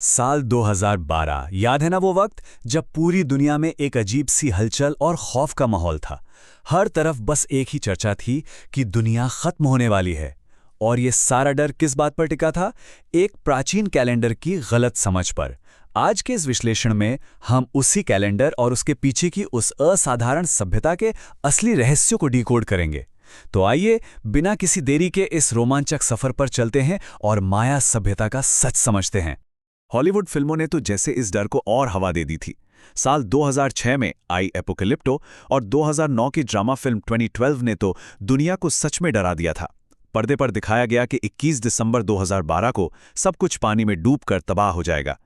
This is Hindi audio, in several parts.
साल 2012 याद है ना वो वक्त जब पूरी दुनिया में एक अजीब सी हलचल और खौफ का माहौल था। हर तरफ बस एक ही चर्चा थी कि दुनिया खत्म होने वाली है। और ये सारा डर किस बात पर टिका था? एक प्राचीन कैलेंडर की गलत समझ पर। आज के इस विश्लेषण में हम उसी कैलेंडर और उसके पीछे की उस असाधारण सभ्यता के असली रहस्यों को डिकोड करेंगे। तो आइए बिना किसी देरी के इस रोमांचक सफर पर चलते हैं और माया सभ्यता का सच समझते हैं। हॉलीवुड फिल्मों ने तो जैसे इस डर को और हवा दे दी थी। साल 2006 में आई एपोकलिप्टो और 2009 की ड्रामा फिल्म 2012 ने तो दुनिया को सच में डरा दिया था। पर्दे पर दिखाया गया कि 21 दिसंबर 2012 को सब कुछ पानी में डूबकर तबाह हो जाएगा।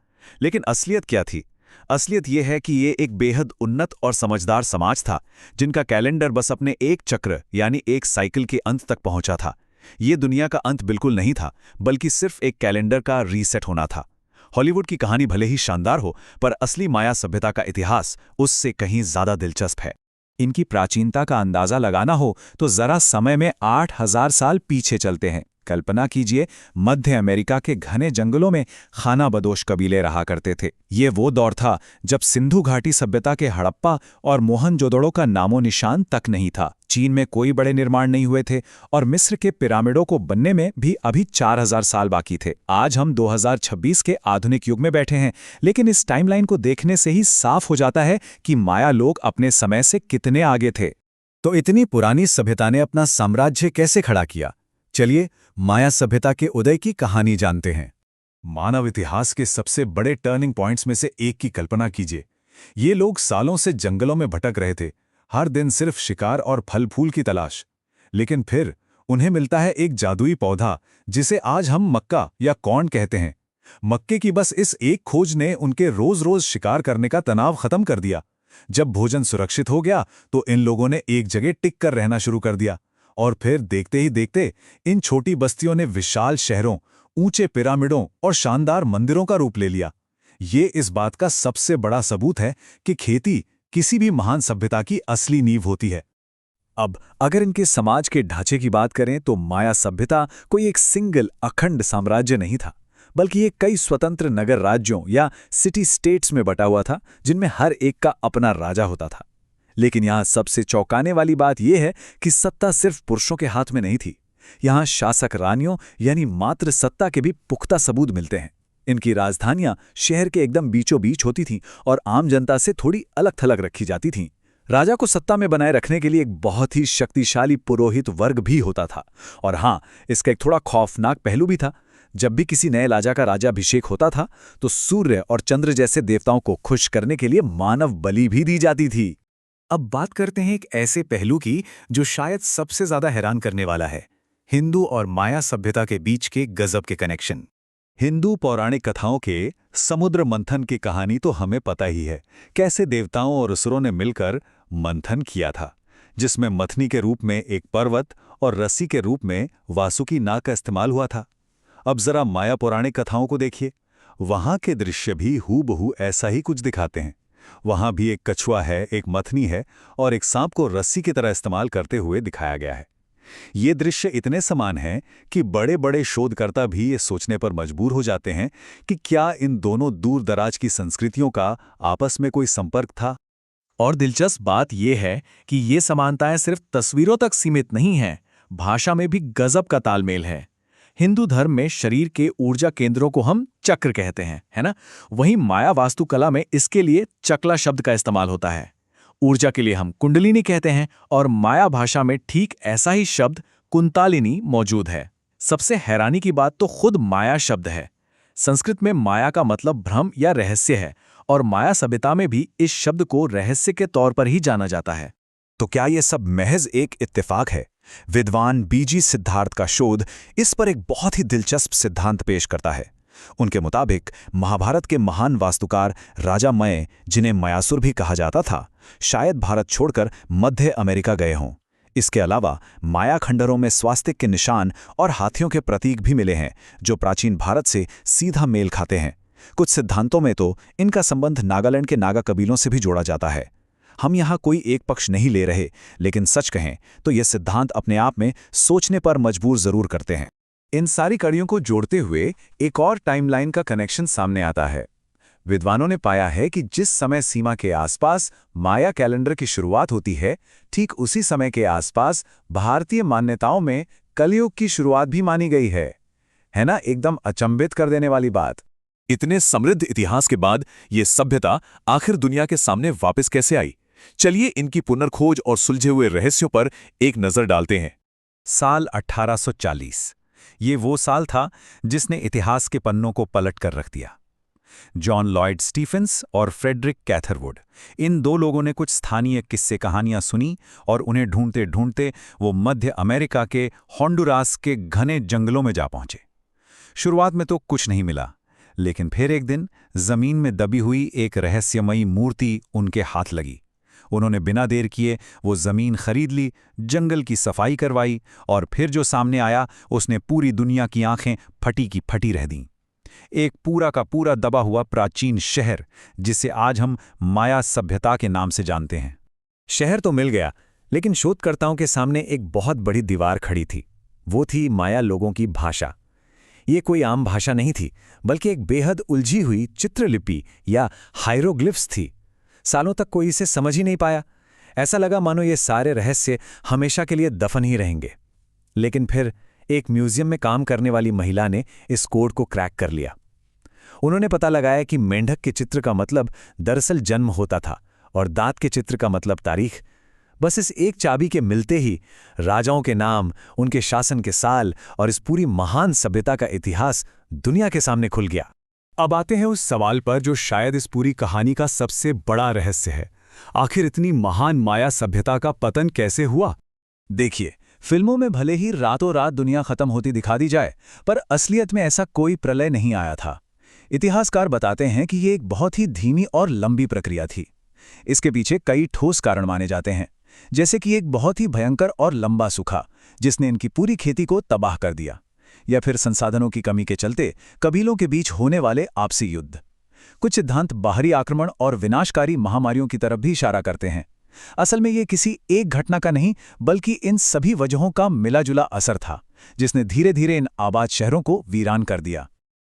लेकिन असलियत क्या थी? असलियत यह है कि ये एक बेहद उन्नत और समझदार समाज था, जिनका कैलेंडर बस अपने एक चक्र यानी एक साइकिल के अंत तक पहुंचा था। ये दुनिया का अंत बिल्कुल नहीं था, बल्कि सिर्फ एक कैलेंडर का रीसेट होना था। हॉलीवुड की कहानी भले ही शानदार हो, पर असली माया सभ्यता का इतिहास उससे कहीं ज्यादा दिलचस्प है। इनकी प्राचीनता का अंदाजा लगाना हो तो जरा समय में 8000 साल पीछे चलते हैं। कल्पना कीजिए, मध्य अमेरिका के घने जंगलों में खानाबदोश कबीले रहा करते थे। ये वो दौर था जब सिंधु घाटी सभ्यता के हड़प्पा और मोहनजोदड़ो का नामो निशान तक नहीं था। चीन में कोई बड़े निर्माण नहीं हुए थे और मिस्र के पिरामिडों को बनने में भी अभी 4000 साल बाकी थे। आज हम 2026 के आधुनिक युग में बैठे हैं, लेकिन इस टाइमलाइन को देखने से ही साफ हो जाता है कि माया लोग अपने समय से कितने आगे थे। तो इतनी पुरानी सभ्यता ने अपना साम्राज्य कैसे खड़ा किया? चलिए माया सभ्यता के उदय की कहानी जानते हैं। मानव इतिहास के सबसे बड़े टर्निंग पॉइंट्स में से एक की कल्पना कीजिए। ये लोग सालों से जंगलों में भटक रहे थे, हर दिन सिर्फ शिकार और फल फूल की तलाश। लेकिन फिर उन्हें मिलता है एक जादुई पौधा, जिसे आज हम मक्का या कॉर्न कहते हैं। मक्के की बस इस एक खोज ने उनके रोज रोज शिकार करने का तनाव खत्म कर दिया। जब भोजन सुरक्षित हो गया तो इन लोगों ने एक जगह टिक कर रहना शुरू कर दिया। और फिर देखते ही देखते इन छोटी बस्तियों ने विशाल शहरों, ऊंचे पिरामिडों और शानदार मंदिरों का रूप ले लिया। ये इस बात का सबसे बड़ा सबूत है कि खेती किसी भी महान सभ्यता की असली नींव होती है। अब अगर इनके समाज के ढांचे की बात करें तो माया सभ्यता कोई एक सिंगल अखंड साम्राज्य नहीं था, बल्कि ये कई स्वतंत्र नगर राज्यों या सिटी स्टेट्स में बटा हुआ था, जिनमें हर एक का अपना राजा होता था। लेकिन यहाँ सबसे चौंकाने वाली बात यह है कि सत्ता सिर्फ पुरुषों के हाथ में नहीं थी। यहाँ शासक रानियों यानी मात्र सत्ता के भी पुख्ता सबूत मिलते हैं। इनकी राजधानियां शहर के एकदम बीचों बीच होती थीं और आम जनता से थोड़ी अलग थलग रखी जाती थीं। राजा को सत्ता में बनाए रखने के लिए एक बहुत ही शक्तिशाली पुरोहित वर्ग भी होता था। और हाँ, इसका एक थोड़ा खौफनाक पहलू भी था। जब भी किसी नए राजा का राज्याभिषेक होता था तो सूर्य और चंद्र जैसे देवताओं को खुश करने के लिए मानव बलि भी दी जाती थी। अब बात करते हैं एक ऐसे पहलू की जो शायद सबसे ज्यादा हैरान करने वाला है, हिंदू और माया सभ्यता के बीच के गजब के कनेक्शन। हिंदू पौराणिक कथाओं के समुद्र मंथन की कहानी तो हमें पता ही है, कैसे देवताओं और असुरों ने मिलकर मंथन किया था, जिसमें मथनी के रूप में एक पर्वत और रस्सी के रूप में वासुकी नाग का इस्तेमाल हुआ था। अब जरा माया पौराणिक कथाओं को देखिए, वहां के दृश्य भी हूबहू ऐसा ही कुछ दिखाते हैं। वहां भी एक कछुआ है, एक मथनी है और एक सांप को रस्सी की तरह इस्तेमाल करते हुए दिखाया गया है। ये दृश्य इतने समान हैं कि बड़े बड़े शोधकर्ता भी ये सोचने पर मजबूर हो जाते हैं कि क्या इन दोनों दूर दराज की संस्कृतियों का आपस में कोई संपर्क था। और दिलचस्प बात यह है कि ये समानताएं सिर्फ तस्वीरों तक सीमित नहीं हैं, भाषा में भी गजब का तालमेल है। हिंदू धर्म में शरीर के ऊर्जा केंद्रों को हम चक्र कहते हैं, है ना? वहीं माया वास्तुकला में इसके लिए चकला शब्द का इस्तेमाल होता है। ऊर्जा के लिए हम कुंडलिनी कहते हैं और माया भाषा में ठीक ऐसा ही शब्द कुंतालिनी मौजूद है। सबसे हैरानी की बात तो खुद माया शब्द है। संस्कृत में माया का मतलब भ्रम या रहस्य है और माया सभ्यता में भी इस शब्द को रहस्य के तौर पर ही जाना जाता है। तो क्या ये सब महज एक इत्तेफाक है? विद्वान बीजी सिद्धार्थ का शोध इस पर एक बहुत ही दिलचस्प सिद्धांत पेश करता है। उनके मुताबिक महाभारत के महान वास्तुकार राजा मय, जिन्हें मयासुर भी कहा जाता था, शायद भारत छोड़कर मध्य अमेरिका गए हों। इसके अलावा माया खंडरों में स्वास्तिक के निशान और हाथियों के प्रतीक भी मिले हैं, जो प्राचीन भारत से सीधा मेल खाते हैं। कुछ सिद्धांतों में तो इनका संबंध नागालैंड के नागा कबीलों से भी जोड़ा जाता है। हम यहाँ कोई एक पक्ष नहीं ले रहे, लेकिन सच कहें तो ये सिद्धांत अपने आप में सोचने पर मजबूर जरूर करते हैं। इन सारी कड़ियों को जोड़ते हुए एक और टाइमलाइन का कनेक्शन सामने आता है। विद्वानों ने पाया है कि जिस समय सीमा के आसपास माया कैलेंडर की शुरुआत होती है, ठीक उसी समय के आसपास भारतीय मान्यताओं में कलयुग की शुरुआत भी मानी गई है ना? एकदम अचंभित कर देने वाली बात। इतने समृद्ध इतिहास के बाद ये सभ्यता आखिर दुनिया के सामने वापस कैसे आई? चलिए इनकी पुनर्खोज और सुलझे हुए रहस्यों पर एक नजर डालते हैं। साल 1840। ये वो साल था जिसने इतिहास के पन्नों को पलट कर रख दिया। जॉन लॉयड स्टीफेंस और फ्रेडरिक कैथरवुड, इन दो लोगों ने कुछ स्थानीय किस्से कहानियां सुनी और उन्हें ढूंढते ढूंढते वो मध्य अमेरिका के होंडुरास के घने जंगलों में जा पहुंचे। शुरुआत में तो कुछ नहीं मिला, लेकिन फिर एक दिन जमीन में दबी हुई एक रहस्यमयी मूर्ति उनके हाथ लगी। उन्होंने बिना देर किए वो जमीन खरीद ली, जंगल की सफाई करवाई और फिर जो सामने आया उसने पूरी दुनिया की आंखें फटी की फटी रह दीं। एक पूरा का पूरा दबा हुआ प्राचीन शहर, जिसे आज हम माया सभ्यता के नाम से जानते हैं। शहर तो मिल गया, लेकिन शोधकर्ताओं के सामने एक बहुत बड़ी दीवार खड़ी थी। वो थी माया लोगों की भाषा। ये कोई आम भाषा नहीं थी, बल्कि एक बेहद उलझी हुई चित्रलिपि या हायरोग्लिफ्स थी। सालों तक कोई इसे समझ ही नहीं पाया। ऐसा लगा मानो ये सारे रहस्य हमेशा के लिए दफन ही रहेंगे। लेकिन फिर एक म्यूजियम में काम करने वाली महिला ने इस कोड को क्रैक कर लिया। उन्होंने पता लगाया कि मेंढक के चित्र का मतलब दरअसल जन्म होता था और दांत के चित्र का मतलब तारीख। बस इस एक चाबी के मिलते ही राजाओं के नाम, उनके शासन के साल और इस पूरी महान सभ्यता का इतिहास दुनिया के सामने खुल गया। अब आते हैं उस सवाल पर जो शायद इस पूरी कहानी का सबसे बड़ा रहस्य है। आखिर इतनी महान माया सभ्यता का पतन कैसे हुआ? देखिए, फिल्मों में भले ही रातों रात दुनिया खत्म होती दिखा दी जाए, पर असलियत में ऐसा कोई प्रलय नहीं आया था। इतिहासकार बताते हैं कि ये एक बहुत ही धीमी और लंबी प्रक्रिया थी। इसके पीछे कई ठोस कारण माने जाते हैं, जैसे कि एक बहुत ही भयंकर और लंबा सूखा जिसने इनकी पूरी खेती को तबाह कर दिया, या फिर संसाधनों की कमी के चलते कबीलों के बीच होने वाले आपसी युद्ध। कुछ सिद्धांत बाहरी आक्रमण और विनाशकारी महामारियों की तरफ भी इशारा करते हैं। असल में ये किसी एक घटना का नहीं, बल्कि इन सभी वजहों का मिला-जुला असर था, जिसने धीरे धीरे इन आबाद शहरों को वीरान कर दिया।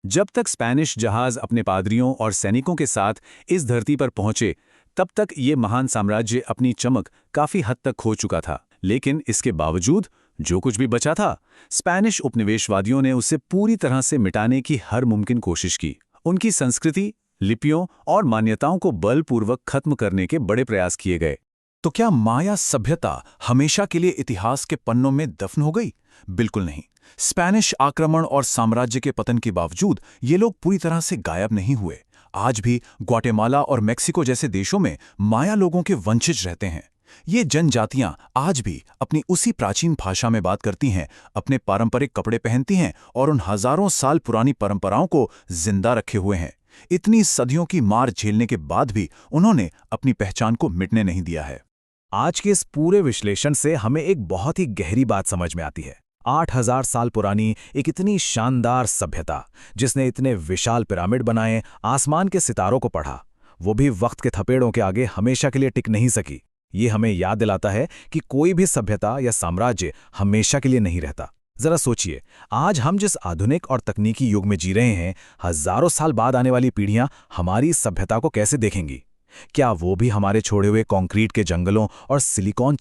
जब तक स्पेनिश जहाज अपने पादरियों और सैनिकों के साथ इस धरती पर पहुंचे, तब तक ये महान साम्राज्य अपनी चमक काफी हद तक खो चुका था। लेकिन इसके बावजूद जो कुछ भी बचा था, स्पेनिश उपनिवेशवादियों ने उसे पूरी तरह से मिटाने की हर मुमकिन कोशिश की। उनकी संस्कृति, लिपियों और मान्यताओं को बलपूर्वक खत्म करने के बड़े प्रयास किए गए। तो क्या माया सभ्यता हमेशा के लिए इतिहास के पन्नों में दफन हो गई? बिल्कुल नहीं। स्पेनिश आक्रमण और साम्राज्य के पतन के बावजूद ये लोग पूरी तरह से गायब नहीं हुए। आज भी ग्वाटेमाला और मेक्सिको जैसे देशों में माया लोगों के वंशज रहते हैं। ये जनजातियां आज भी अपनी उसी प्राचीन भाषा में बात करती हैं, अपने पारंपरिक कपड़े पहनती हैं और उन हजारों साल पुरानी परंपराओं को जिंदा रखे हुए हैं। इतनी सदियों की मार झेलने के बाद भी उन्होंने अपनी पहचान को मिटने नहीं दिया है। आज के इस पूरे विश्लेषण से हमें एक बहुत ही गहरी बात समझ में आती है। 8000 साल पुरानी एक इतनी शानदार सभ्यता, जिसने इतने विशाल पिरामिड बनाए, आसमान के सितारों को पढ़ा, वो भी वक्त के थपेड़ों के आगे हमेशा के लिए टिक नहीं सकी। ये हमें याद दिलाता है कि कोई भी सभ्यता या साम्राज्य हमेशा के लिए नहीं रहता। जरा सोचिए, आज हम जिस आधुनिक और तकनीकी युग में जी रहे हैं, हजारों साल बाद आने वाली पीढ़ियां हमारी इस सभ्यता को कैसे देखेंगी? क्या वो भी हमारे छोड़े हुए कंक्रीट के जंगलों और सिलिकॉन